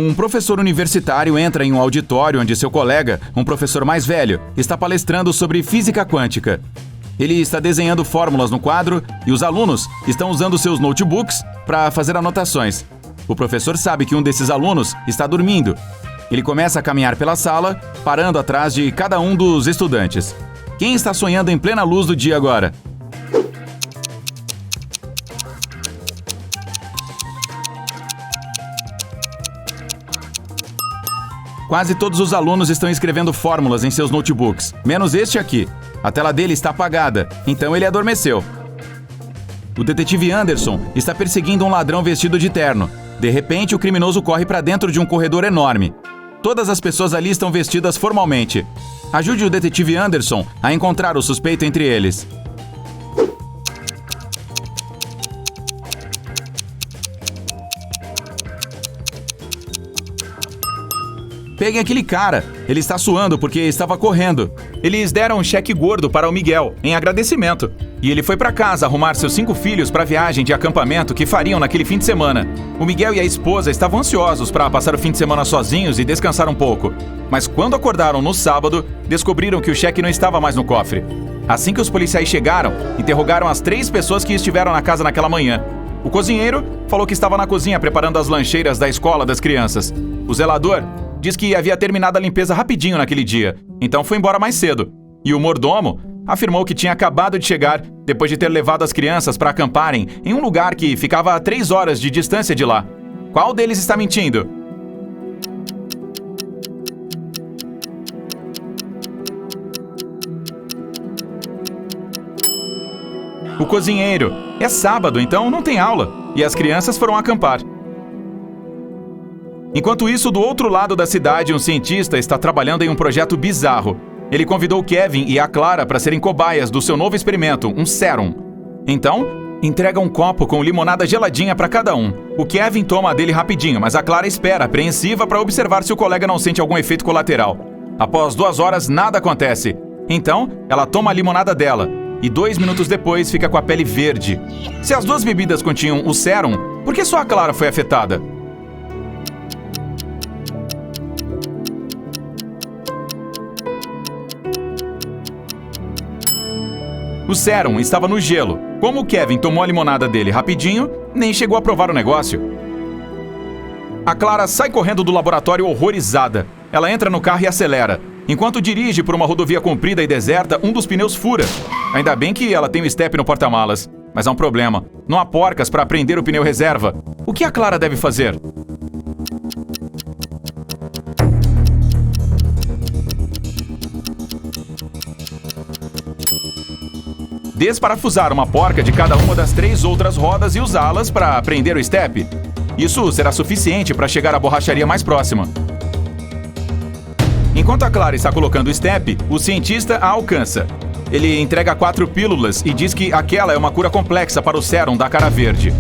Um professor universitário entra em um auditório onde seu colega, um professor mais velho, está palestrando sobre física quântica. Ele está desenhando fórmulas no quadro e os alunos estão usando seus notebooks para fazer anotações. O professor sabe que um desses alunos está dormindo. Ele começa a caminhar pela sala, parando atrás de cada um dos estudantes. Quem está sonhando em plena luz do dia agora? Quase todos os alunos estão escrevendo fórmulas em seus notebooks, menos este aqui. A tela dele está apagada, então ele adormeceu. O detetive Anderson está perseguindo um ladrão vestido de terno. De repente, o criminoso corre para dentro de um corredor enorme. Todas as pessoas ali estão vestidas formalmente. Ajude o detetive Anderson a encontrar o suspeito entre eles. Peguem aquele cara. Ele está suando porque estava correndo. Eles deram um cheque gordo para o Miguel, em agradecimento. E ele foi para casa arrumar seus 5 filhos para a viagem de acampamento que fariam naquele fim de semana. O Miguel e a esposa estavam ansiosos para passar o fim de semana sozinhos e descansar um pouco. Mas quando acordaram no sábado, descobriram que o cheque não estava mais no cofre. Assim que os policiais chegaram, interrogaram as 3 pessoas que estiveram na casa naquela manhã. O cozinheiro falou que estava na cozinha preparando as lancheiras da escola das crianças. O zelador diz que havia terminado a limpeza rapidinho naquele dia, então foi embora mais cedo. E o mordomo afirmou que tinha acabado de chegar depois de ter levado as crianças para acamparem em um lugar que ficava a 3 horas de distância de lá. Qual deles está mentindo? O cozinheiro. É sábado, então não tem aula, e as crianças foram acampar. Enquanto isso, do outro lado da cidade, um cientista está trabalhando em um projeto bizarro. Ele convidou Kevin e a Clara para serem cobaias do seu novo experimento, um sérum. Então, entrega um copo com limonada geladinha para cada um. O Kevin toma a dele rapidinho, mas a Clara espera, apreensiva, para observar se o colega não sente algum efeito colateral. Após 2 horas, nada acontece. Então, ela toma a limonada dela e 2 minutos depois fica com a pele verde. Se as 2 bebidas continham o sérum, por que só a Clara foi afetada? O sérum estava no gelo. Como o Kevin tomou a limonada dele rapidinho, nem chegou a provar o negócio. A Clara sai correndo do laboratório horrorizada. Ela entra no carro e acelera. Enquanto dirige por uma rodovia comprida e deserta, um dos pneus fura. Ainda bem que ela tem o step no porta-malas. Mas há um problema. Não há porcas para prender o pneu reserva. O que a Clara deve fazer? Desparafusar uma porca de cada uma das 3 outras rodas e usá-las para prender o step. Isso será suficiente para chegar à borracharia mais próxima. Enquanto a Clara está colocando o step, o cientista a alcança. Ele entrega 4 pílulas e diz que aquela é uma cura complexa para o sérum da cara verde.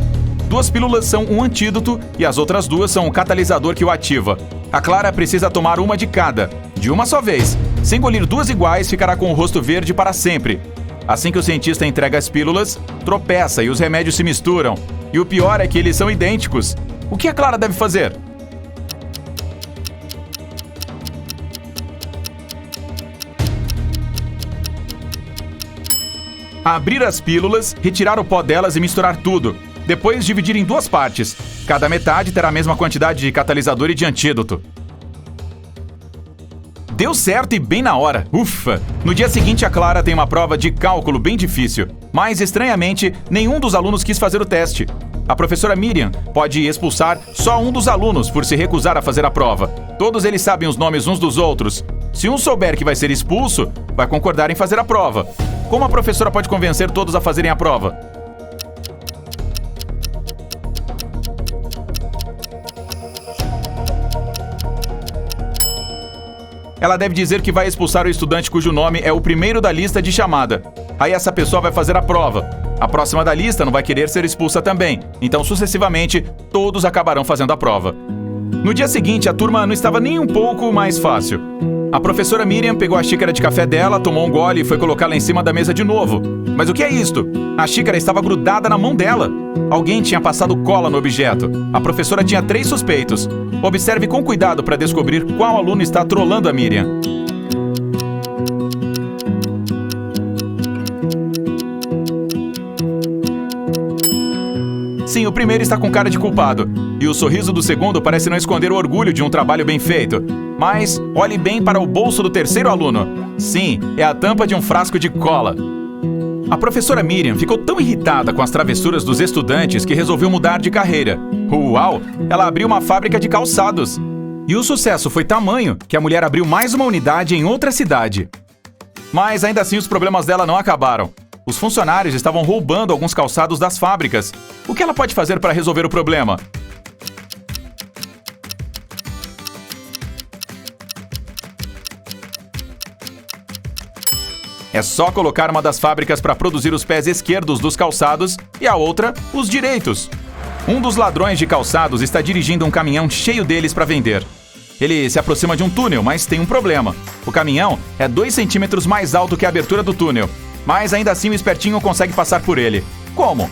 2 pílulas são um antídoto e as outras 2 são um catalisador que o ativa. A Clara precisa tomar uma de cada, de uma só vez. Se engolir 2 iguais, ficará com o rosto verde para sempre. Assim que o cientista entrega as pílulas, tropeça e os remédios se misturam. E o pior é que eles são idênticos. O que a Clara deve fazer? Abrir as pílulas, retirar o pó delas e misturar tudo. Depois dividir em 2 partes. Cada metade terá a mesma quantidade de catalisador e de antídoto. Deu certo e bem na hora. Ufa! No dia seguinte, a Clara tem uma prova de cálculo bem difícil. Mas, estranhamente, nenhum dos alunos quis fazer o teste. A professora Miriam pode expulsar só um dos alunos por se recusar a fazer a prova. Todos eles sabem os nomes uns dos outros. Se um souber que vai ser expulso, vai concordar em fazer a prova. Como a professora pode convencer todos a fazerem a prova? Ela deve dizer que vai expulsar o estudante cujo nome é o primeiro da lista de chamada. Aí essa pessoa vai fazer a prova. A próxima da lista não vai querer ser expulsa também. Então, sucessivamente, todos acabarão fazendo a prova. No dia seguinte, a turma não estava nem um pouco mais fácil. A professora Miriam pegou a xícara de café dela, tomou um gole e foi colocá-la em cima da mesa de novo. Mas o que é isto? A xícara estava grudada na mão dela. Alguém tinha passado cola no objeto. A professora tinha 3 suspeitos. Observe com cuidado para descobrir qual aluno está trolando a Miriam. Sim, o primeiro está com cara de culpado. E o sorriso do segundo parece não esconder o orgulho de um trabalho bem feito. Mas olhe bem para o bolso do terceiro aluno. Sim, é a tampa de um frasco de cola. A professora Miriam ficou tão irritada com as travessuras dos estudantes que resolveu mudar de carreira. Uau! Ela abriu uma fábrica de calçados. E o sucesso foi tamanho que a mulher abriu mais uma unidade em outra cidade. Mas ainda assim os problemas dela não acabaram. Os funcionários estavam roubando alguns calçados das fábricas. O que ela pode fazer para resolver o problema? É só colocar uma das fábricas para produzir os pés esquerdos dos calçados e a outra, os direitos. Um dos ladrões de calçados está dirigindo um caminhão cheio deles para vender. Ele se aproxima de um túnel, mas tem um problema. O caminhão é 2 centímetros mais alto que a abertura do túnel. Mas ainda assim o espertinho consegue passar por ele. Como?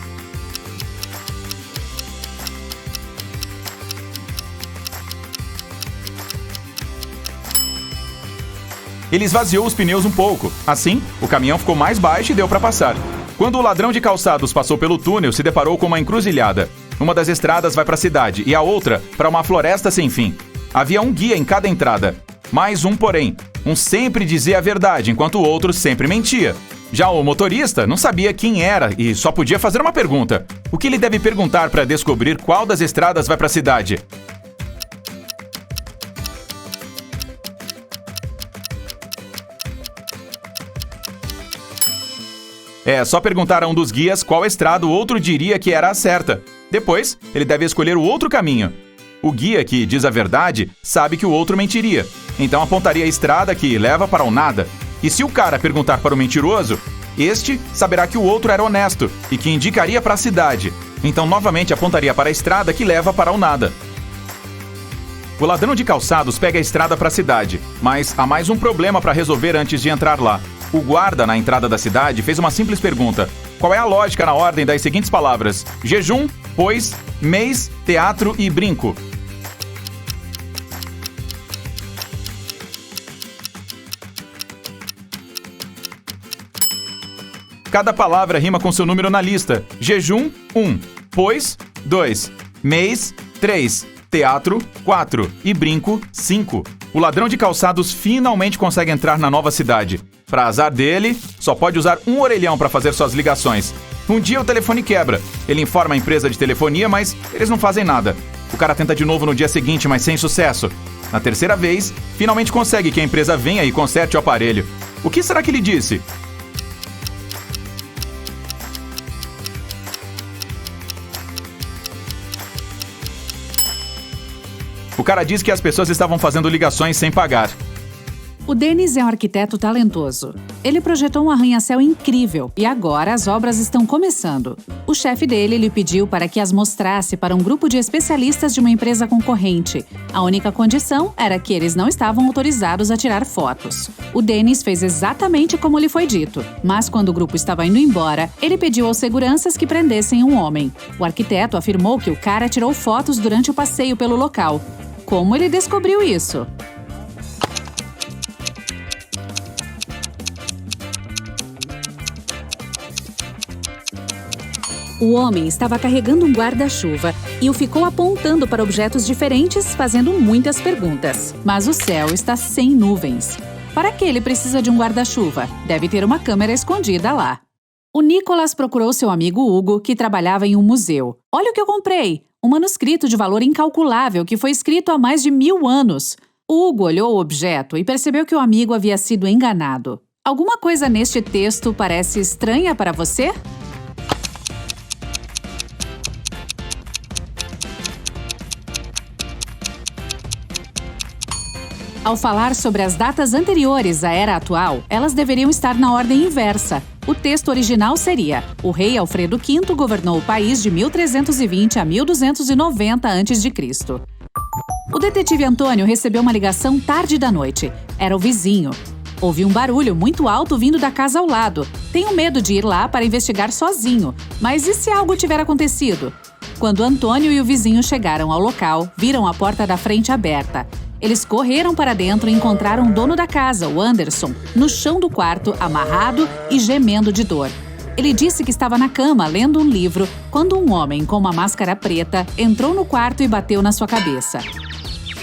Ele esvaziou os pneus um pouco. Assim, o caminhão ficou mais baixo e deu para passar. Quando o ladrão de calçados passou pelo túnel, se deparou com uma encruzilhada. Uma das estradas vai para a cidade e a outra para uma floresta sem fim. Havia um guia em cada entrada. Mais um, porém. Um sempre dizia a verdade, enquanto o outro sempre mentia. Já o motorista não sabia quem era e só podia fazer uma pergunta. O que ele deve perguntar para descobrir qual das estradas vai para a cidade? É só perguntar a um dos guias qual estrada o outro diria que era a certa. Depois, ele deve escolher o outro caminho. O guia que diz a verdade sabe que o outro mentiria. Então apontaria a estrada que leva para o nada. E se o cara perguntar para o mentiroso, este saberá que o outro era honesto e que indicaria para a cidade. Então novamente apontaria para a estrada que leva para o nada. O ladrão de calçados pega a estrada para a cidade, mas há mais um problema para resolver antes de entrar lá. O guarda na entrada da cidade fez uma simples pergunta. Qual é a lógica na ordem das seguintes palavras? Jejum, pois, mês, teatro e brinco. Cada palavra rima com seu número na lista. Jejum, 1. Pois, 2. Mês, 3. Teatro, 4. E brinco, 5. O ladrão de calçados finalmente consegue entrar na nova cidade. Para azar dele, só pode usar um orelhão para fazer suas ligações. Um dia o telefone quebra. Ele informa a empresa de telefonia, mas eles não fazem nada. O cara tenta de novo no dia seguinte, mas sem sucesso. Na terceira vez, finalmente consegue que a empresa venha e conserte o aparelho. O que será que ele disse? O cara diz que as pessoas estavam fazendo ligações sem pagar. O Dennis é um arquiteto talentoso. Ele projetou um arranha-céu incrível e agora as obras estão começando. O chefe dele lhe pediu para que as mostrasse para um grupo de especialistas de uma empresa concorrente. A única condição era que eles não estavam autorizados a tirar fotos. O Dennis fez exatamente como lhe foi dito, mas quando o grupo estava indo embora, ele pediu aos seguranças que prendessem um homem. O arquiteto afirmou que o cara tirou fotos durante o passeio pelo local. Como ele descobriu isso? O homem estava carregando um guarda-chuva e o ficou apontando para objetos diferentes, fazendo muitas perguntas. Mas o céu está sem nuvens. Para que ele precisa de um guarda-chuva? Deve ter uma câmera escondida lá. O Nicholas procurou seu amigo Hugo, que trabalhava em um museu. Olha o que eu comprei! Um manuscrito de valor incalculável que foi escrito há mais de 1000 anos. O Hugo olhou o objeto e percebeu que o amigo havia sido enganado. Alguma coisa neste texto parece estranha para você? Ao falar sobre as datas anteriores à era atual, elas deveriam estar na ordem inversa. O texto original seria: o rei Alfredo V governou o país de 1320 a 1290 a.C. O detetive Antônio recebeu uma ligação tarde da noite. Era o vizinho. Ouviu um barulho muito alto vindo da casa ao lado. Tenho medo de ir lá para investigar sozinho. Mas e se algo tiver acontecido? Quando Antônio e o vizinho chegaram ao local, viram a porta da frente aberta. Eles correram para dentro e encontraram o dono da casa, o Anderson, no chão do quarto, amarrado e gemendo de dor. Ele disse que estava na cama lendo um livro quando um homem com uma máscara preta entrou no quarto e bateu na sua cabeça.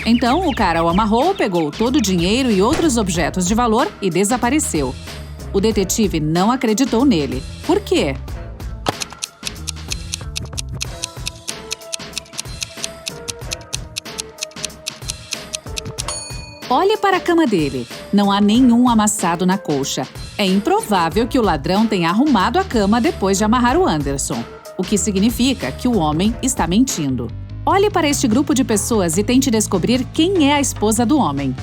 Então, o cara o amarrou, pegou todo o dinheiro e outros objetos de valor e desapareceu. O detetive não acreditou nele. Por quê? Olhe para a cama dele. Não há nenhum amassado na colcha. É improvável que o ladrão tenha arrumado a cama depois de amarrar o Anderson, o que significa que o homem está mentindo. Olhe para este grupo de pessoas e tente descobrir quem é a esposa do homem.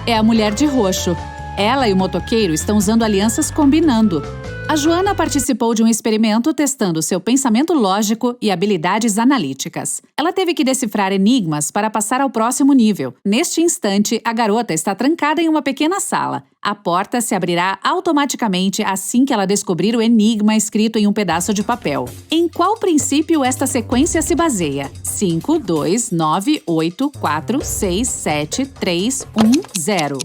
É a mulher de roxo. Ela e o motoqueiro estão usando alianças combinando. A Joana participou de um experimento testando seu pensamento lógico e habilidades analíticas. Ela teve que decifrar enigmas para passar ao próximo nível. Neste instante, a garota está trancada em uma pequena sala. A porta se abrirá automaticamente assim que ela descobrir o enigma escrito em um pedaço de papel. Em qual princípio esta sequência se baseia? 5, 2, 9, 8, 4, 6, 7, 3, 1, 0.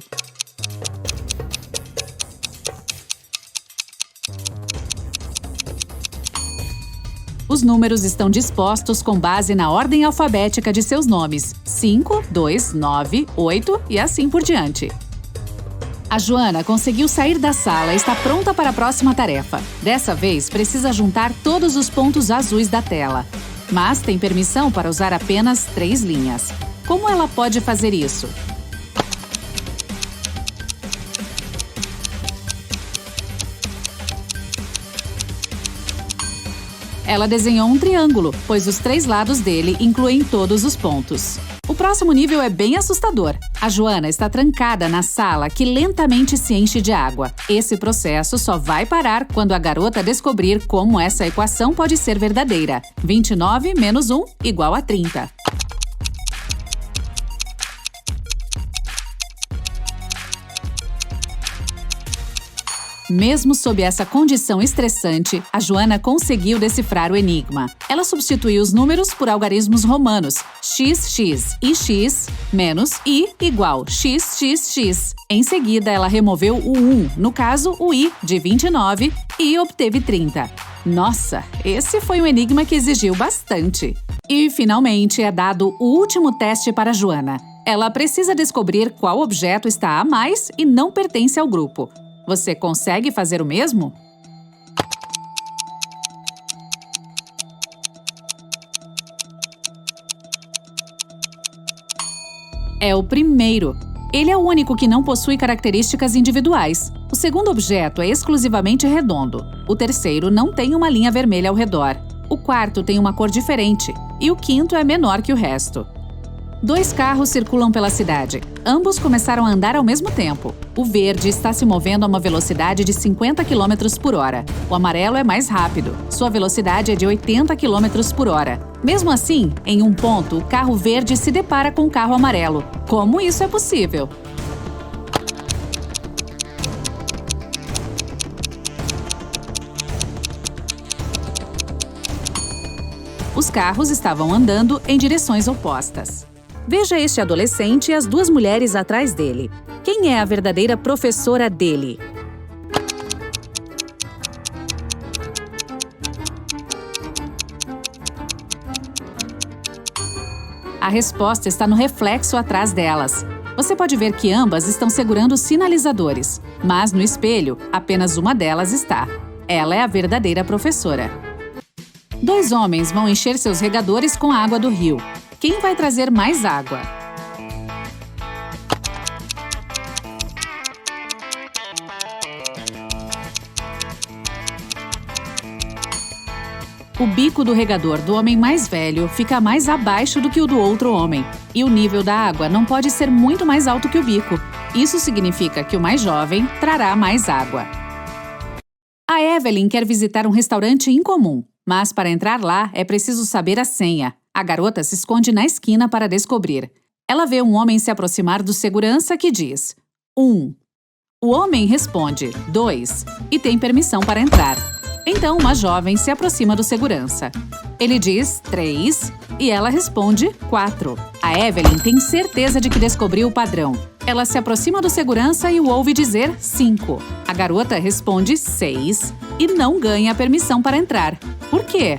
Os números estão dispostos com base na ordem alfabética de seus nomes: 5, 2, 9, 8 e assim por diante. A Joana conseguiu sair da sala e está pronta para a próxima tarefa. Dessa vez, precisa juntar todos os pontos azuis da tela. Mas tem permissão para usar apenas 3 linhas. Como ela pode fazer isso? Ela desenhou um triângulo, pois os 3 lados dele incluem todos os pontos. O próximo nível é bem assustador. A Joana está trancada na sala que lentamente se enche de água. Esse processo só vai parar quando a garota descobrir como essa equação pode ser verdadeira. 29 menos 1 igual a 30. Mesmo sob essa condição estressante, a Joana conseguiu decifrar o enigma. Ela substituiu os números por algarismos romanos: xx e x menos i igual xxx. Em seguida, ela removeu o 1, no caso, o i de 29, e obteve 30. Nossa, esse foi um enigma que exigiu bastante. E, finalmente, é dado o último teste para a Joana. Ela precisa descobrir qual objeto está a mais e não pertence ao grupo. Você consegue fazer o mesmo? É o primeiro. Ele é o único que não possui características individuais. O segundo objeto é exclusivamente redondo. O terceiro não tem uma linha vermelha ao redor. O quarto tem uma cor diferente. E o quinto é menor que o resto. 2 carros circulam pela cidade. Ambos começaram a andar ao mesmo tempo. O verde está se movendo a uma velocidade de 50 km por hora. O amarelo é mais rápido. Sua velocidade é de 80 km por hora. Mesmo assim, em um ponto, o carro verde se depara com o carro amarelo. Como isso é possível? Os carros estavam andando em direções opostas. Veja este adolescente e as 2 mulheres atrás dele. Quem é a verdadeira professora dele? A resposta está no reflexo atrás delas. Você pode ver que ambas estão segurando sinalizadores, mas no espelho, apenas uma delas está. Ela é a verdadeira professora. 2 homens vão encher seus regadores com a água do rio. Quem vai trazer mais água? O bico do regador do homem mais velho fica mais abaixo do que o do outro homem, e o nível da água não pode ser muito mais alto que o bico. Isso significa que o mais jovem trará mais água. A Evelyn quer visitar um restaurante incomum, mas para entrar lá é preciso saber a senha. A garota se esconde na esquina para descobrir. Ela vê um homem se aproximar do segurança que diz 1. O homem responde 2 e tem permissão para entrar. Então uma jovem se aproxima do segurança. Ele diz 3 e ela responde 4. A Evelyn tem certeza de que descobriu o padrão. Ela se aproxima do segurança e o ouve dizer 5. A garota responde 6 e não ganha a permissão para entrar. Por quê?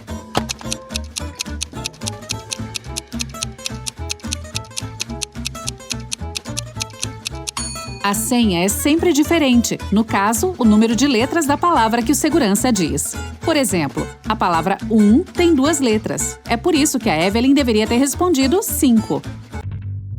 A senha é sempre diferente, no caso, o número de letras da palavra que o segurança diz. Por exemplo, a palavra 1 tem 2 letras. É por isso que a Evelyn deveria ter respondido 5.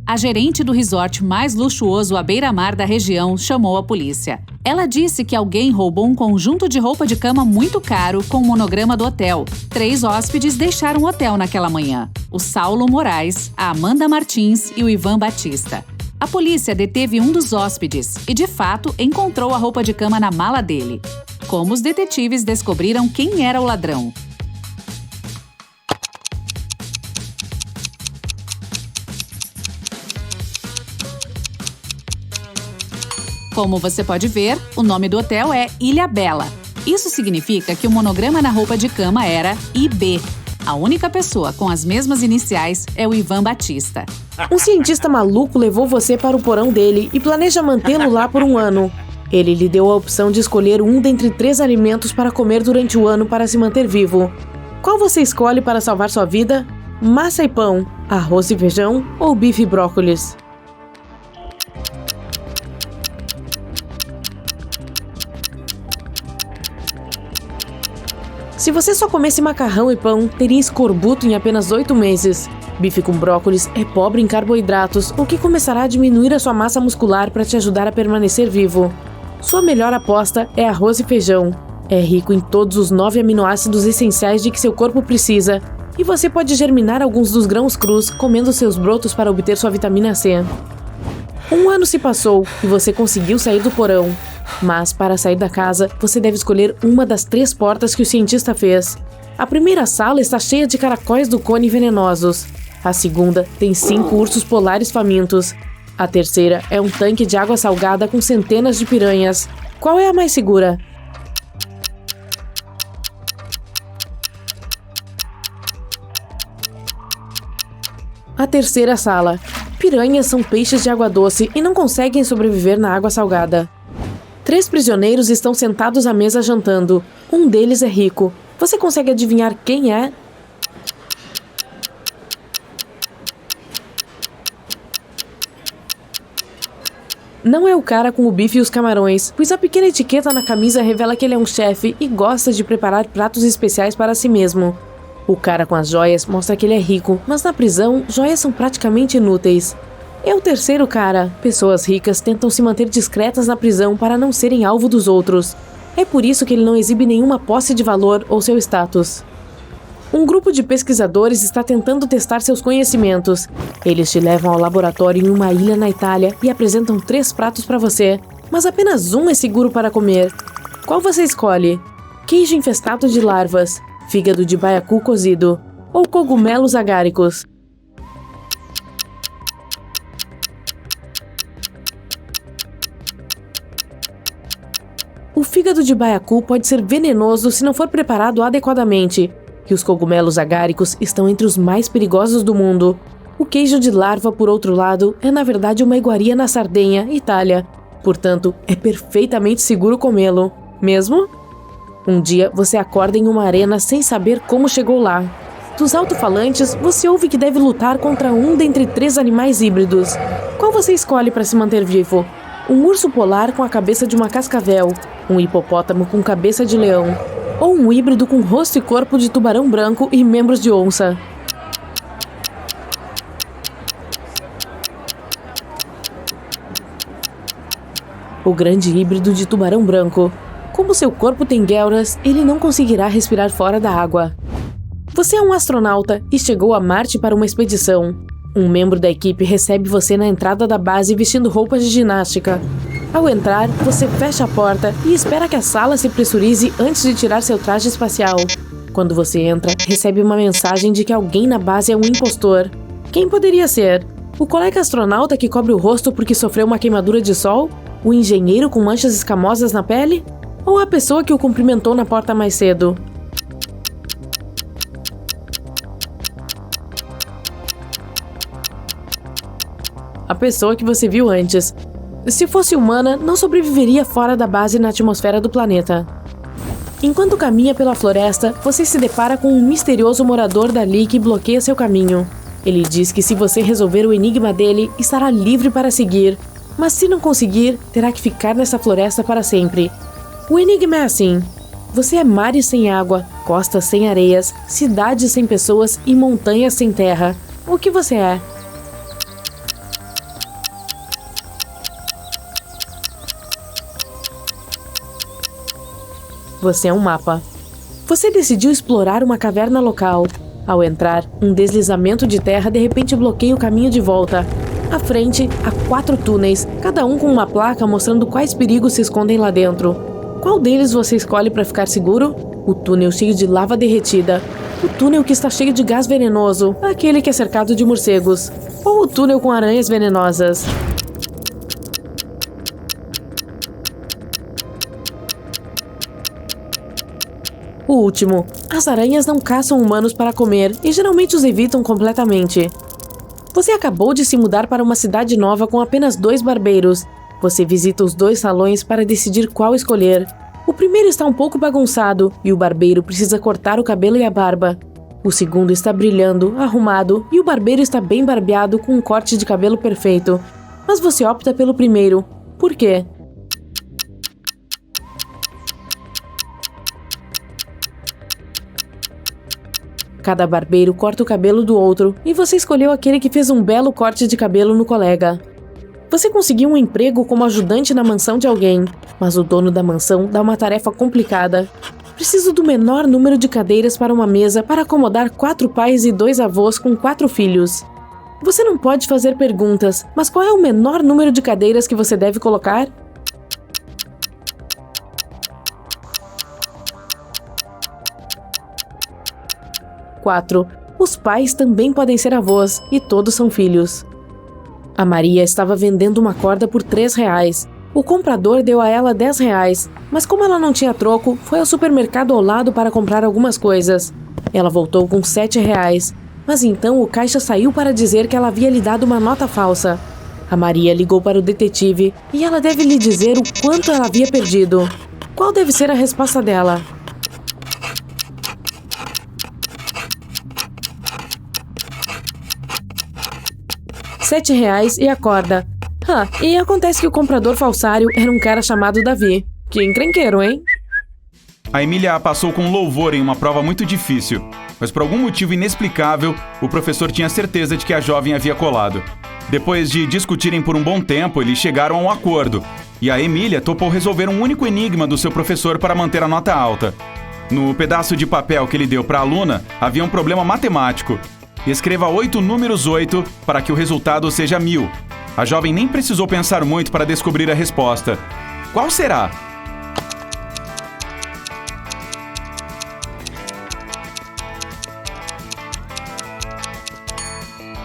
A gerente do resort mais luxuoso à beira-mar da região chamou a polícia. Ela disse que alguém roubou um conjunto de roupa de cama muito caro com o monograma do hotel. 3 hóspedes deixaram o hotel naquela manhã: o Saulo Moraes, a Amanda Martins e o Ivan Batista. A polícia deteve um dos hóspedes e, de fato, encontrou a roupa de cama na mala dele. Como os detetives descobriram quem era o ladrão? Como você pode ver, o nome do hotel é Ilha Bela. Isso significa que o monograma na roupa de cama era IB. A única pessoa com as mesmas iniciais é o Ivan Batista. Um cientista maluco levou você para o porão dele e planeja mantê-lo lá por um ano. Ele lhe deu a opção de escolher um dentre 3 alimentos para comer durante o ano para se manter vivo. Qual você escolhe para salvar sua vida? Massa e pão, arroz e feijão ou bife e brócolis? Se você só comesse macarrão e pão, teria escorbuto em apenas 8 meses. Bife com brócolis é pobre em carboidratos, o que começará a diminuir a sua massa muscular para te ajudar a permanecer vivo. Sua melhor aposta é arroz e feijão. É rico em todos os 9 aminoácidos essenciais de que seu corpo precisa, e você pode germinar alguns dos grãos crus comendo seus brotos para obter sua vitamina C. Um ano se passou e você conseguiu sair do porão. Mas, para sair da casa, você deve escolher uma das 3 portas que o cientista fez. A primeira sala está cheia de caracóis do cone venenosos. A segunda tem 5 ursos polares famintos. A terceira é um tanque de água salgada com centenas de piranhas. Qual é a mais segura? A terceira sala. Piranhas são peixes de água doce e não conseguem sobreviver na água salgada. 3 prisioneiros estão sentados à mesa jantando. Um deles é rico. Você consegue adivinhar quem é? Não é o cara com o bife e os camarões, pois a pequena etiqueta na camisa revela que ele é um chefe e gosta de preparar pratos especiais para si mesmo. O cara com as joias mostra que ele é rico, mas na prisão, joias são praticamente inúteis. É o terceiro cara. Pessoas ricas tentam se manter discretas na prisão para não serem alvo dos outros. É por isso que ele não exibe nenhuma posse de valor ou seu status. Um grupo de pesquisadores está tentando testar seus conhecimentos. Eles te levam ao laboratório em uma ilha na Itália e apresentam 3 pratos para você, mas apenas um é seguro para comer. Qual você escolhe? Queijo infestado de larvas, fígado de baiacu cozido ou cogumelos agáricos? O fígado de baiacu pode ser venenoso se não for preparado adequadamente, e os cogumelos agáricos estão entre os mais perigosos do mundo. O queijo de larva, por outro lado, é na verdade uma iguaria na Sardenha, Itália. Portanto, é perfeitamente seguro comê-lo. Mesmo? Um dia, você acorda em uma arena sem saber como chegou lá. Dos alto-falantes, você ouve que deve lutar contra um dentre 3 animais híbridos. Qual você escolhe para se manter vivo? Um urso polar com a cabeça de uma cascavel, um hipopótamo com cabeça de leão, ou um híbrido com rosto e corpo de tubarão branco e membros de onça? O grande híbrido de tubarão branco. Como seu corpo tem guelras, ele não conseguirá respirar fora da água. Você é um astronauta e chegou a Marte para uma expedição. Um membro da equipe recebe você na entrada da base vestindo roupas de ginástica. Ao entrar, você fecha a porta e espera que a sala se pressurize antes de tirar seu traje espacial. Quando você entra, recebe uma mensagem de que alguém na base é um impostor. Quem poderia ser? O colega astronauta que cobre o rosto porque sofreu uma queimadura de sol? O engenheiro com manchas escamosas na pele? Ou a pessoa que o cumprimentou na porta mais cedo? A pessoa que você viu antes. Se fosse humana, não sobreviveria fora da base na atmosfera do planeta. Enquanto caminha pela floresta, você se depara com um misterioso morador dali que bloqueia seu caminho. Ele diz que se você resolver o enigma dele, estará livre para seguir. Mas se não conseguir, terá que ficar nessa floresta para sempre. O enigma é assim: você é mares sem água, costas sem areias, cidades sem pessoas e montanhas sem terra. O que você é? Você é um mapa. Você decidiu explorar uma caverna local. Ao entrar, um deslizamento de terra de repente bloqueia o caminho de volta. À frente, há 4 túneis, cada um com uma placa mostrando quais perigos se escondem lá dentro. Qual deles você escolhe para ficar seguro? O túnel cheio de lava derretida. O túnel que está cheio de gás venenoso, aquele que é cercado de morcegos. Ou o túnel com aranhas venenosas. O último. As aranhas não caçam humanos para comer e geralmente os evitam completamente. Você acabou de se mudar para uma cidade nova com apenas 2 barbeiros. Você visita os 2 salões para decidir qual escolher. O primeiro está um pouco bagunçado e o barbeiro precisa cortar o cabelo e a barba. O segundo está brilhando, arrumado e o barbeiro está bem barbeado com um corte de cabelo perfeito. Mas você opta pelo primeiro. Por quê? Cada barbeiro corta o cabelo do outro e você escolheu aquele que fez um belo corte de cabelo no colega. Você conseguiu um emprego como ajudante na mansão de alguém, mas o dono da mansão dá uma tarefa complicada. Preciso do menor número de cadeiras para uma mesa para acomodar 4 pais e 2 avós com 4 filhos. Você não pode fazer perguntas, mas qual é o menor número de cadeiras que você deve colocar? Quatro. Os pais também podem ser avós e todos são filhos. A Maria estava vendendo uma corda por R$3. O comprador deu a ela R$10, mas como ela não tinha troco, foi ao supermercado ao lado para comprar algumas coisas. Ela voltou com R$7, mas então o caixa saiu para dizer que ela havia lhe dado uma nota falsa. A Maria ligou para o detetive e ela deve lhe dizer o quanto ela havia perdido. Qual deve ser a resposta dela? R$7 e a corda. E acontece que o comprador falsário era um cara chamado Davi. Que encrenqueiro, hein? A Emília passou com louvor em uma prova muito difícil, mas por algum motivo inexplicável, o professor tinha certeza de que a jovem havia colado. Depois de discutirem por um bom tempo, eles chegaram a um acordo, e a Emília topou resolver um único enigma do seu professor para manter a nota alta. No pedaço de papel que ele deu para a aluna, havia um problema matemático. Escreva 8 números 8 para que o resultado seja 1000. A jovem nem precisou pensar muito para descobrir a resposta. Qual será?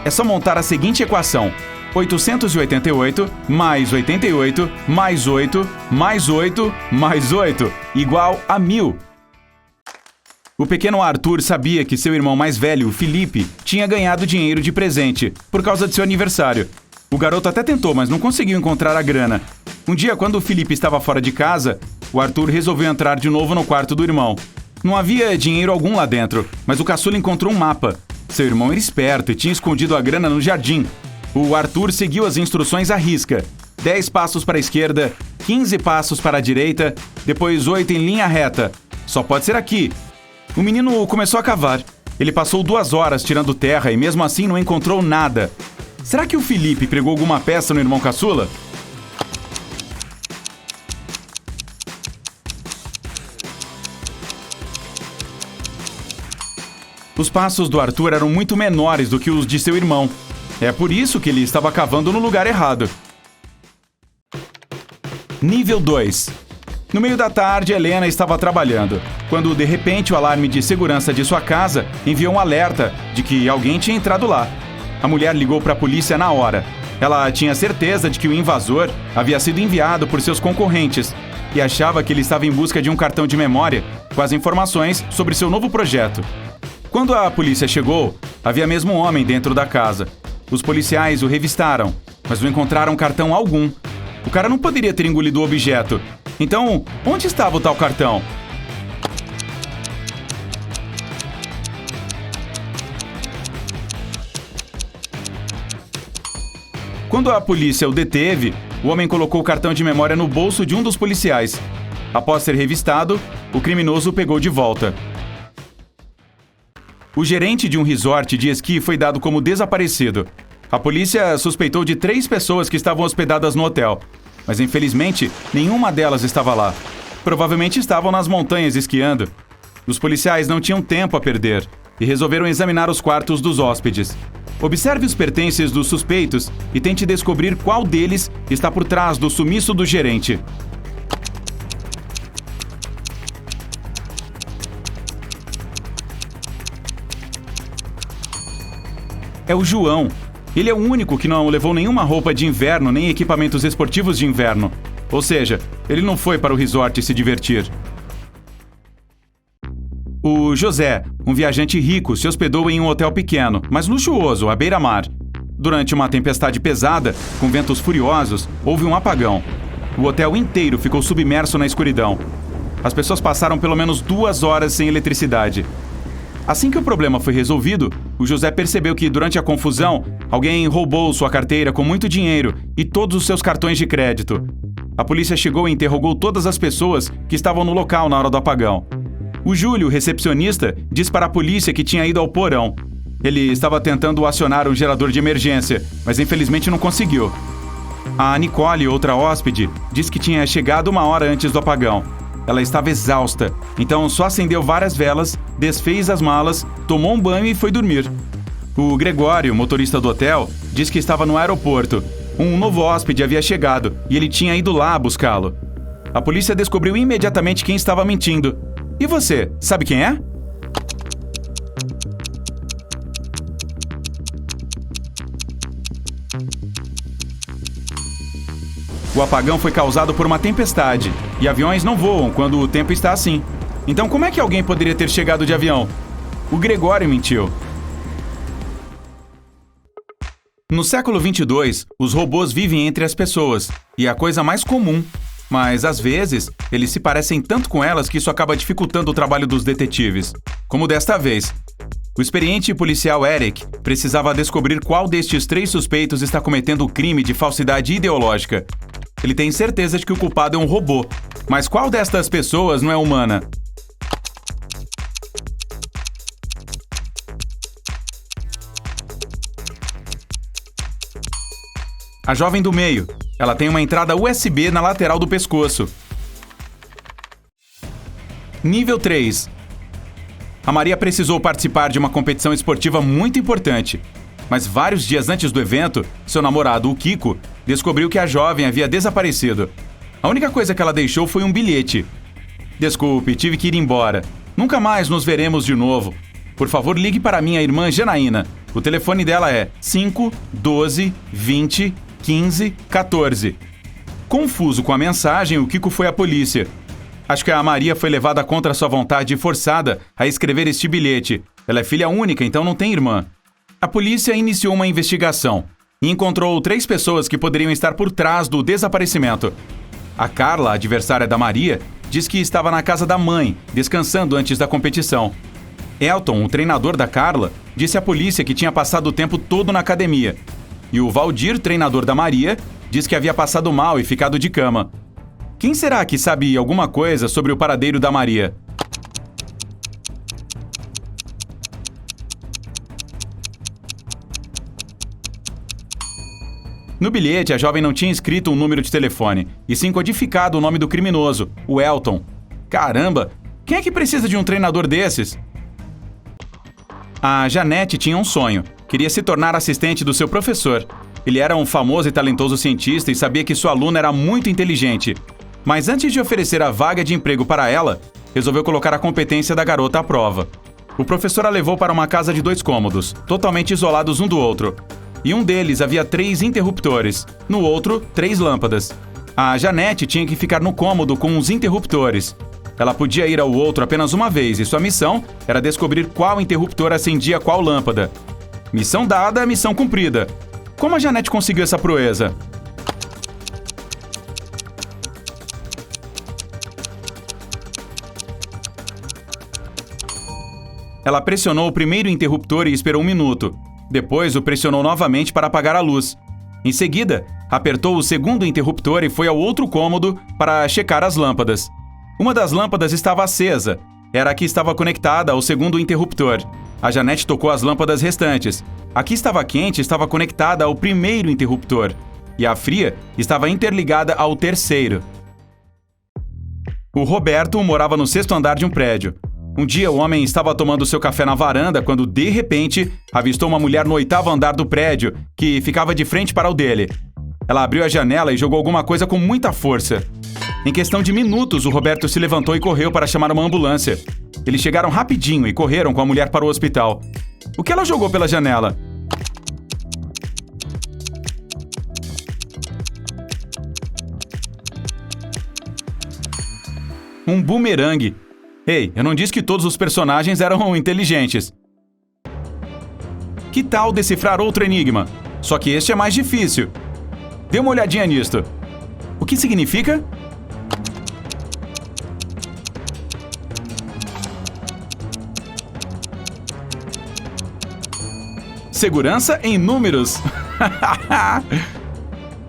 É só montar a seguinte equação: 888 mais 88 mais 8 mais 8 mais 8 igual a 1000. O pequeno Arthur sabia que seu irmão mais velho, Felipe, tinha ganhado dinheiro de presente por causa de seu aniversário. O garoto até tentou, mas não conseguiu encontrar a grana. Um dia, quando o Felipe estava fora de casa, o Arthur resolveu entrar de novo no quarto do irmão. Não havia dinheiro algum lá dentro, mas o caçula encontrou um mapa. Seu irmão era esperto e tinha escondido a grana no jardim. O Arthur seguiu as instruções à risca. 10 passos para a esquerda, 15 passos para a direita, depois 8 em linha reta. Só pode ser aqui. O menino começou a cavar. Ele passou 2 horas tirando terra e mesmo assim não encontrou nada. Será que o Felipe pregou alguma peça no irmão caçula? Os passos do Arthur eram muito menores do que os de seu irmão. É por isso que ele estava cavando no lugar errado. Nível 2. No meio da tarde, Helena estava trabalhando, quando de repente o alarme de segurança de sua casa enviou um alerta de que alguém tinha entrado lá. A mulher ligou para a polícia na hora. Ela tinha certeza de que o invasor havia sido enviado por seus concorrentes e achava que ele estava em busca de um cartão de memória com as informações sobre seu novo projeto. Quando a polícia chegou, havia mesmo um homem dentro da casa. Os policiais o revistaram, mas não encontraram cartão algum. O cara não poderia ter engolido o objeto. Então, onde estava o tal cartão? Quando a polícia o deteve, o homem colocou o cartão de memória no bolso de um dos policiais. Após ser revistado, o criminoso o pegou de volta. O gerente de um resort de esqui foi dado como desaparecido. A polícia suspeitou de 3 pessoas que estavam hospedadas no hotel, mas infelizmente nenhuma delas estava lá. Provavelmente estavam nas montanhas esquiando. Os policiais não tinham tempo a perder e resolveram examinar os quartos dos hóspedes. Observe os pertences dos suspeitos e tente descobrir qual deles está por trás do sumiço do gerente. É o João. Ele é o único que não levou nenhuma roupa de inverno nem equipamentos esportivos de inverno. Ou seja, ele não foi para o resort se divertir. O José, um viajante rico, se hospedou em um hotel pequeno, mas luxuoso, à beira-mar. Durante uma tempestade pesada, com ventos furiosos, houve um apagão. O hotel inteiro ficou submerso na escuridão. As pessoas passaram pelo menos 2 horas sem eletricidade. Assim que o problema foi resolvido, o José percebeu que, durante a confusão, alguém roubou sua carteira com muito dinheiro e todos os seus cartões de crédito. A polícia chegou e interrogou todas as pessoas que estavam no local na hora do apagão. O Júlio, recepcionista, disse para a polícia que tinha ido ao porão. Ele estava tentando acionar um gerador de emergência, mas infelizmente não conseguiu. A Nicole, outra hóspede, disse que tinha chegado 1 hora antes do apagão. Ela estava exausta, então só acendeu várias velas, desfez as malas, tomou um banho e foi dormir. O Gregório, motorista do hotel, disse que estava no aeroporto. Um novo hóspede havia chegado e ele tinha ido lá buscá-lo. A polícia descobriu imediatamente quem estava mentindo. E você, sabe quem é? O apagão foi causado por uma tempestade, e aviões não voam quando o tempo está assim. Então como é que alguém poderia ter chegado de avião? O Gregório mentiu. No século 22, os robôs vivem entre as pessoas, e é a coisa mais comum. Mas, às vezes, eles se parecem tanto com elas que isso acaba dificultando o trabalho dos detetives. Como desta vez. O experiente policial Eric precisava descobrir qual destes 3 suspeitos está cometendo o crime de falsidade ideológica. Ele tem certeza de que o culpado é um robô. Mas qual destas pessoas não é humana? A jovem do meio. Ela tem uma entrada USB na lateral do pescoço. Nível 3. A Maria precisou participar de uma competição esportiva muito importante. Mas vários dias antes do evento, seu namorado, o Kiko, descobriu que a jovem havia desaparecido. A única coisa que ela deixou foi um bilhete. Desculpe, tive que ir embora. Nunca mais nos veremos de novo. Por favor, ligue para minha irmã Janaína. O telefone dela é 5 12 20 15 14. Confuso com a mensagem, o Kiko foi à polícia. Acho que a Maria foi levada contra sua vontade e forçada a escrever este bilhete. Ela é filha única, então não tem irmã. A polícia iniciou uma investigação e encontrou 3 pessoas que poderiam estar por trás do desaparecimento. A Carla, adversária da Maria, diz que estava na casa da mãe, descansando antes da competição. Elton, o treinador da Carla, disse à polícia que tinha passado o tempo todo na academia. E o Valdir, treinador da Maria, diz que havia passado mal e ficado de cama. Quem será que sabe alguma coisa sobre o paradeiro da Maria? No bilhete, a jovem não tinha escrito um número de telefone, e sim codificado o nome do criminoso, o Elton. Caramba, quem é que precisa de um treinador desses? A Janete tinha um sonho. Queria se tornar assistente do seu professor. Ele era um famoso e talentoso cientista e sabia que sua aluna era muito inteligente. Mas antes de oferecer a vaga de emprego para ela, resolveu colocar a competência da garota à prova. O professor a levou para uma casa de 2 cômodos, totalmente isolados um do outro. Em um deles havia 3 interruptores, no outro, 3 lâmpadas. A Janete tinha que ficar no cômodo com os interruptores. Ela podia ir ao outro apenas uma vez e sua missão era descobrir qual interruptor acendia qual lâmpada. Missão dada, missão cumprida. Como a Janete conseguiu essa proeza? Ela pressionou o primeiro interruptor e esperou 1 minuto. Depois, o pressionou novamente para apagar a luz. Em seguida, apertou o segundo interruptor e foi ao outro cômodo para checar as lâmpadas. Uma das lâmpadas estava acesa. Era a que estava conectada ao segundo interruptor. A Janete tocou as lâmpadas restantes. A que estava quente estava conectada ao primeiro interruptor. E a fria estava interligada ao terceiro. O Roberto morava no 6º andar de um prédio. Um dia, o homem estava tomando seu café na varanda quando, de repente, avistou uma mulher no 8º andar do prédio, que ficava de frente para o dele. Ela abriu a janela e jogou alguma coisa com muita força. Em questão de minutos, o Roberto se levantou e correu para chamar uma ambulância. Eles chegaram rapidinho e correram com a mulher para o hospital. O que ela jogou pela janela? Um bumerangue. Ei, eu não disse que todos os personagens eram inteligentes. Que tal decifrar outro enigma? Só que este é mais difícil. Dê uma olhadinha nisto. O que significa? Segurança em números.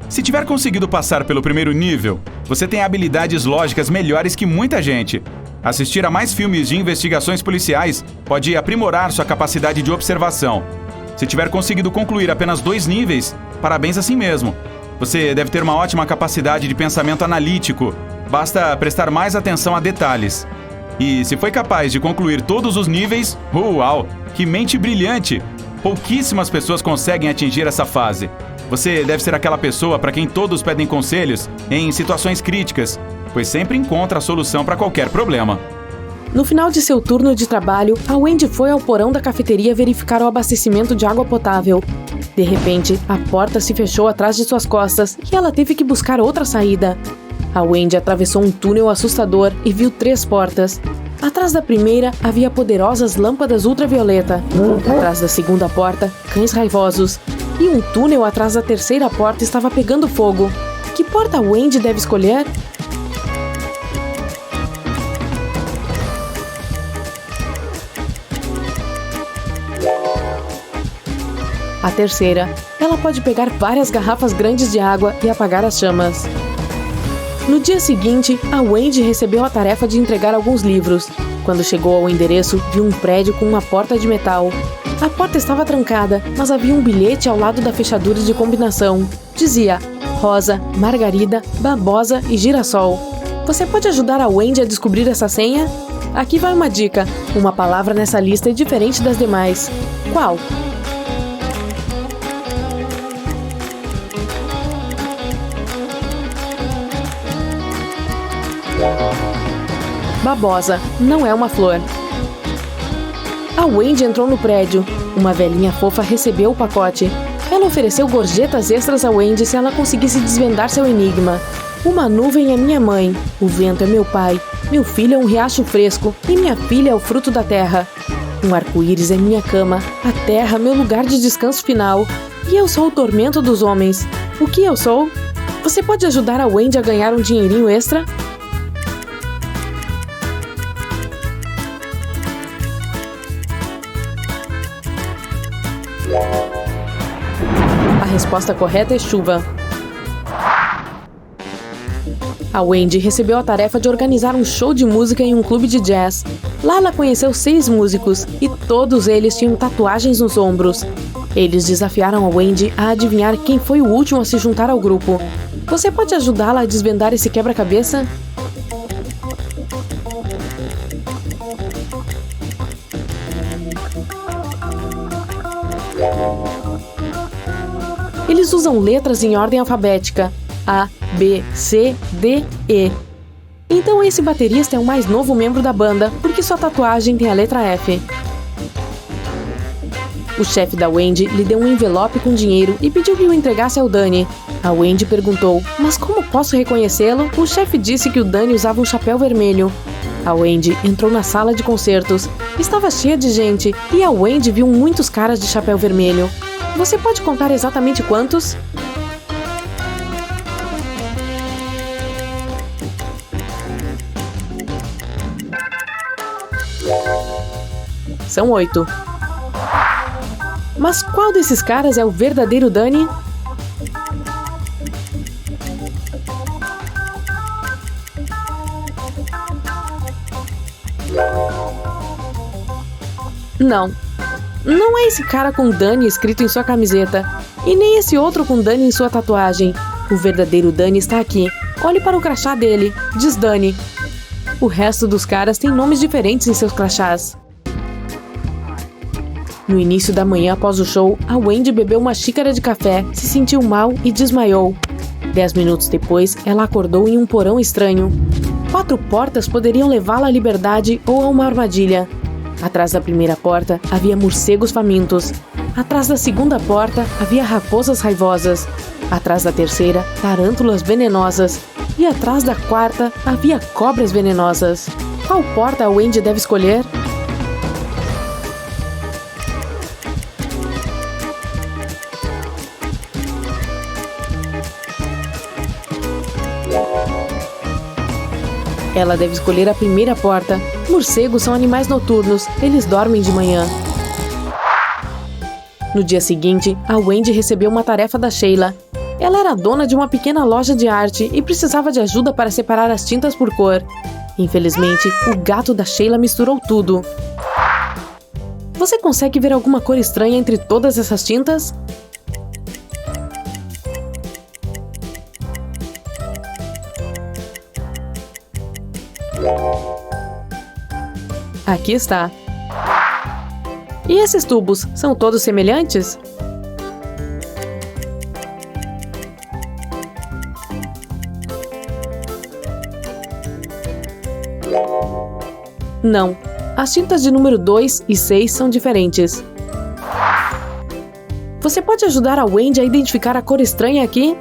Se tiver conseguido passar pelo primeiro nível, você tem habilidades lógicas melhores que muita gente. Assistir a mais filmes de investigações policiais pode aprimorar sua capacidade de observação. Se tiver conseguido concluir apenas 2 níveis, parabéns assim mesmo. Você deve ter uma ótima capacidade de pensamento analítico. Basta prestar mais atenção a detalhes. E se foi capaz de concluir todos os níveis, uau, que mente brilhante! Pouquíssimas pessoas conseguem atingir essa fase. Você deve ser aquela pessoa para quem todos pedem conselhos em situações críticas, pois sempre encontra a solução para qualquer problema. No final de seu turno de trabalho, a Wendy foi ao porão da cafeteria verificar o abastecimento de água potável. De repente, a porta se fechou atrás de suas costas e ela teve que buscar outra saída. A Wendy atravessou um túnel assustador e viu 3 portas. Atrás da primeira, havia poderosas lâmpadas ultravioleta. Atrás da segunda porta, cães raivosos. E um túnel atrás da terceira porta estava pegando fogo. Que porta a Wendy deve escolher? A terceira, ela pode pegar várias garrafas grandes de água e apagar as chamas. No dia seguinte, a Wendy recebeu a tarefa de entregar alguns livros. Quando chegou ao endereço, viu um prédio com uma porta de metal. A porta estava trancada, mas havia um bilhete ao lado da fechadura de combinação. Dizia: Rosa, Margarida, Babosa e Girassol. Você pode ajudar a Wendy a descobrir essa senha? Aqui vai uma dica. Uma palavra nessa lista é diferente das demais. Qual? Babosa, não é uma flor. A Wendy entrou no prédio. Uma velhinha fofa recebeu o pacote. Ela ofereceu gorjetas extras a Wendy se ela conseguisse desvendar seu enigma. Uma nuvem é minha mãe, o vento é meu pai, meu filho é um riacho fresco e minha filha é o fruto da terra. Um arco-íris é minha cama, a terra meu lugar de descanso final. E eu sou o tormento dos homens. O que eu sou? Você pode ajudar a Wendy a ganhar um dinheirinho extra? A resposta correta é chuva. A Wendy recebeu a tarefa de organizar um show de música em um clube de jazz. Lá ela conheceu 6 músicos e todos eles tinham tatuagens nos ombros. Eles desafiaram a Wendy a adivinhar quem foi o último a se juntar ao grupo. Você pode ajudá-la a desvendar esse quebra-cabeça? Eles usam letras em ordem alfabética: A, B, C, D, E. Então esse baterista é o mais novo membro da banda, porque sua tatuagem tem a letra F. O chefe da Wendy lhe deu um envelope com dinheiro e pediu que o entregasse ao Danny. A Wendy perguntou: mas como posso reconhecê-lo? O chefe disse que o Danny usava um chapéu vermelho. A Wendy entrou na sala de concertos. Estava cheia de gente e a Wendy viu muitos caras de chapéu vermelho. Você pode contar exatamente quantos? São 8. Mas qual desses caras é o verdadeiro Danny? Não. Não é esse cara com Danny escrito em sua camiseta. E nem esse outro com Danny em sua tatuagem. O verdadeiro Danny está aqui. Olhe para o crachá dele. Diz Danny. O resto dos caras tem nomes diferentes em seus crachás. No início da manhã após o show, a Wendy bebeu uma xícara de café, se sentiu mal e desmaiou. 10 minutos depois, ela acordou em um porão estranho. 4 portas poderiam levá-la à liberdade ou a uma armadilha. Atrás da primeira porta, havia morcegos famintos. Atrás da segunda porta, havia raposas raivosas. Atrás da terceira, tarântulas venenosas. E atrás da quarta, havia cobras venenosas. Qual porta a Wendy deve escolher? Ela deve escolher a primeira porta. Morcegos são animais noturnos, eles dormem de manhã. No dia seguinte, a Wendy recebeu uma tarefa da Sheila. Ela era dona de uma pequena loja de arte e precisava de ajuda para separar as tintas por cor. Infelizmente, o gato da Sheila misturou tudo. Você consegue ver alguma cor estranha entre todas essas tintas? Aqui está. E esses tubos, são todos semelhantes? Não. As tintas de número 2 e 6 são diferentes. Você pode ajudar a Wendy a identificar a cor estranha aqui?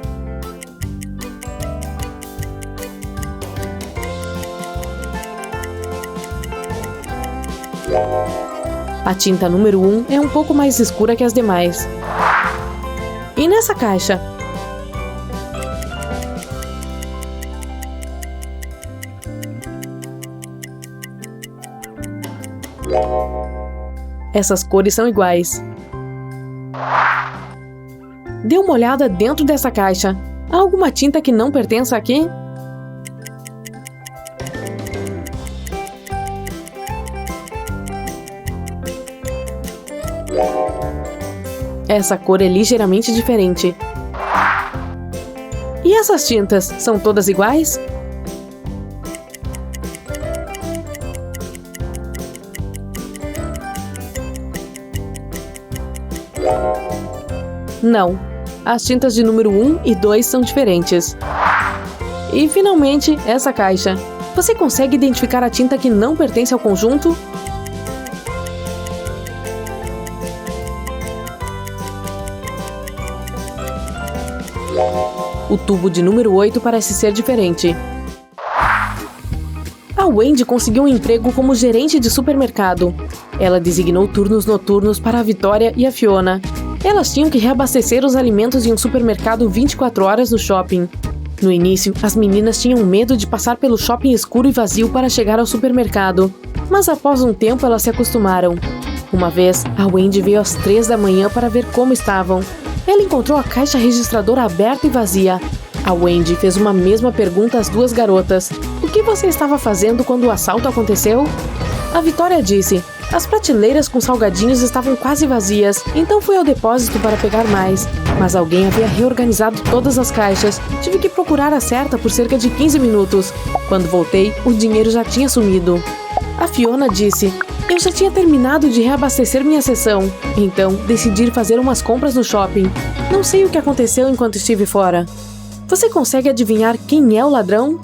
A tinta número 1 é um pouco mais escura que as demais. E nessa caixa? Essas cores são iguais. Dê uma olhada dentro dessa caixa. Há alguma tinta que não pertença aqui? Essa cor é ligeiramente diferente. E essas tintas, são todas iguais? Não. As tintas de número 1 e 2 são diferentes. E, finalmente, essa caixa. Você consegue identificar a tinta que não pertence ao conjunto? O tubo de número 8 parece ser diferente. A Wendy conseguiu um emprego como gerente de supermercado. Ela designou turnos noturnos para a Vitória e a Fiona. Elas tinham que reabastecer os alimentos em um supermercado 24 horas no shopping. No início, as meninas tinham medo de passar pelo shopping escuro e vazio para chegar ao supermercado. Mas após um tempo elas se acostumaram. Uma vez, a Wendy veio às 3 da manhã para ver como estavam. Ela encontrou a caixa registradora aberta e vazia. A Wendy fez uma mesma pergunta às duas garotas. O que você estava fazendo quando o assalto aconteceu? A Vitória disse: as prateleiras com salgadinhos estavam quase vazias, então fui ao depósito para pegar mais. Mas alguém havia reorganizado todas as caixas. Tive que procurar a certa por cerca de 15 minutos. Quando voltei, o dinheiro já tinha sumido. A Fiona disse: eu já tinha terminado de reabastecer minha sessão, então decidi ir fazer umas compras no shopping. Não sei o que aconteceu enquanto estive fora. Você consegue adivinhar quem é o ladrão?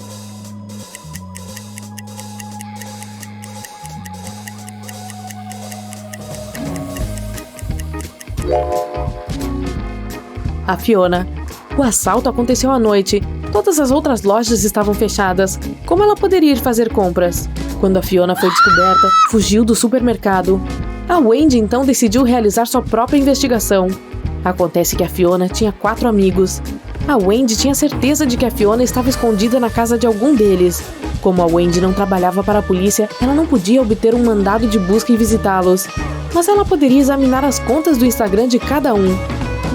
A Fiona: o assalto aconteceu à noite. Todas as outras lojas estavam fechadas. Como ela poderia ir fazer compras? Quando a Fiona foi descoberta, fugiu do supermercado. A Wendy então decidiu realizar sua própria investigação. Acontece que a Fiona tinha 4 amigos. A Wendy tinha certeza de que a Fiona estava escondida na casa de algum deles. Como a Wendy não trabalhava para a polícia, ela não podia obter um mandado de busca e visitá-los. Mas ela poderia examinar as contas do Instagram de cada um.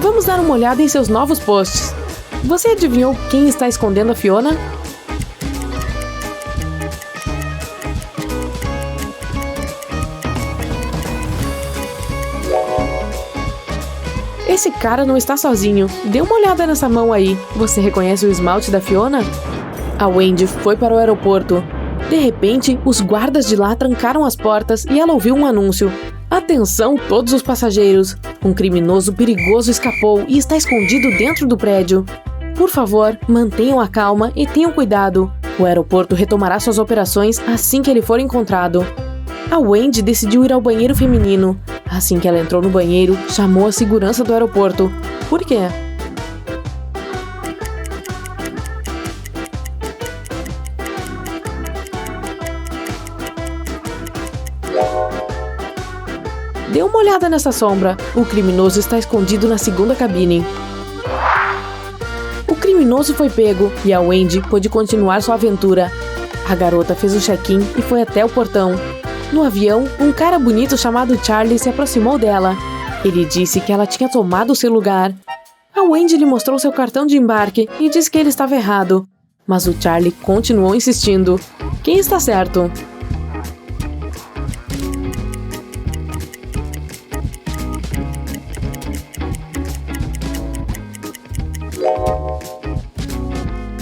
Vamos dar uma olhada em seus novos posts. Você adivinhou quem está escondendo a Fiona? Esse cara não está sozinho. Dê uma olhada nessa mão aí. Você reconhece o esmalte da Fiona? A Wendy foi para o aeroporto. De repente, os guardas de lá trancaram as portas e ela ouviu um anúncio. Atenção, todos os passageiros! Um criminoso perigoso escapou e está escondido dentro do prédio. Por favor, mantenham a calma e tenham cuidado. O aeroporto retomará suas operações assim que ele for encontrado. A Wendy decidiu ir ao banheiro feminino. Assim que ela entrou no banheiro, chamou a segurança do aeroporto. Por quê? Dê uma olhada nessa sombra. O criminoso está escondido na segunda cabine. O criminoso foi pego e a Wendy pôde continuar sua aventura. A garota fez o check-in e foi até o portão. No avião, um cara bonito chamado Charlie se aproximou dela. Ele disse que ela tinha tomado seu lugar. A Wendy lhe mostrou seu cartão de embarque e disse que ele estava errado. Mas o Charlie continuou insistindo. Quem está certo?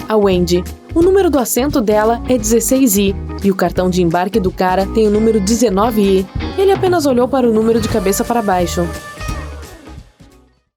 A Wendy: o número do assento dela é 16I e o cartão de embarque do cara tem o número 19I. Ele apenas olhou para o número de cabeça para baixo.